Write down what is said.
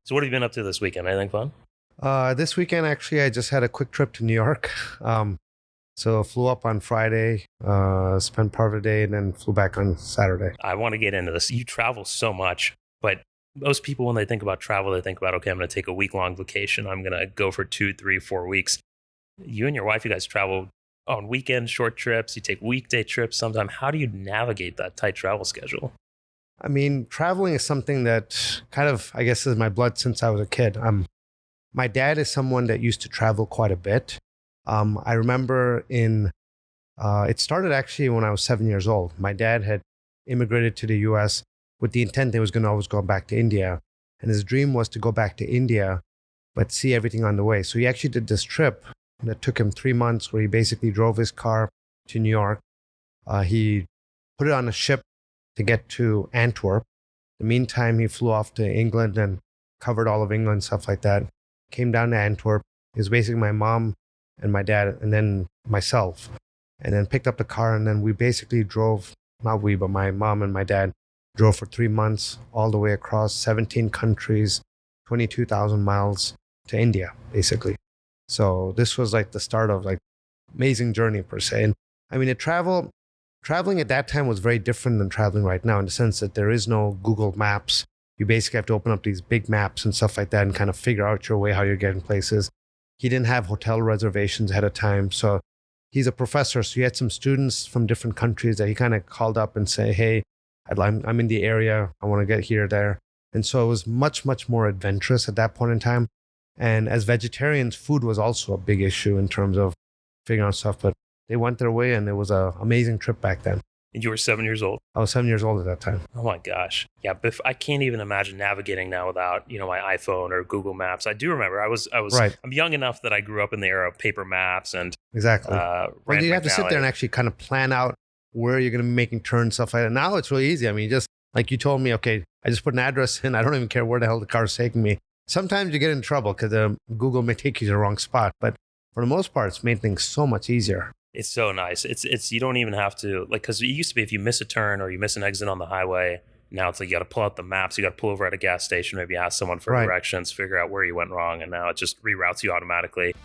So what have you been up to this weekend? Anything fun? This weekend, actually, I just had a quick trip to New York. So flew up on Friday, spent part of the day, and then flew back on Saturday. I want to get into this. You travel so much, but most people, when they think about travel, they think about, okay, I'm going to take a week-long vacation. I'm going to go for 2, 3, 4 weeks. You and your wife, you guys travel on weekend short trips. You take weekday trips sometimes. How do you navigate that tight travel schedule? I mean, traveling is something that kind of, I guess, is my blood since I was a kid. My dad is someone that used to travel quite a bit. I remember it started actually when I was 7 years old. My dad had immigrated to the US with the intent that he was going to always go back to India. And his dream was to go back to India, but see everything on the way. So he actually did this trip that took him 3 months where he basically drove his car to New York. He put it on a ship to get to Antwerp. In the meantime, he flew off to England and covered all of England, stuff like that. Came down to Antwerp. It was basically my mom and my dad, and then myself, and then picked up the car, and then we basically drove, not we, but my mom and my dad drove for 3 months all the way across 17 countries, 22,000 miles to India, basically. So this was like the start of like amazing journey per se. And I mean, traveling at that time was very different than traveling right now in the sense that there is no Google Maps. You basically have to open up these big maps and stuff like that and kind of figure out your way, how you're getting places. He didn't have hotel reservations ahead of time. So he's a professor. So he had some students from different countries that he kind of called up and say, hey, I'm in the area. I want to get here, there. And so it was much, much more adventurous at that point in time. And as vegetarians, food was also a big issue in terms of figuring out stuff. But they went their way and it was an amazing trip back then. And you were 7 years old? I was 7 years old at that time. Oh my gosh. Yeah, but I can't even imagine navigating now without, my iPhone or Google Maps. I do remember Right. I'm young enough that I grew up in the era of paper maps and exactly. Well, you have to sit there and actually kind of plan out where you're going to be making turns, stuff like that. Now it's really easy. I mean, just like you told me, okay, I just put an address in. I don't even care where the hell the car is taking me. Sometimes you get in trouble because Google may take you to the wrong spot. But for the most part, it's made things so much easier. It's so nice. It's you don't even have to, because it used to be if you miss a turn or you miss an exit on the highway, now it's like you got to pull out the maps, you got to pull over at a gas station, maybe ask someone for directions, figure out where you went wrong, and now it just reroutes you automatically.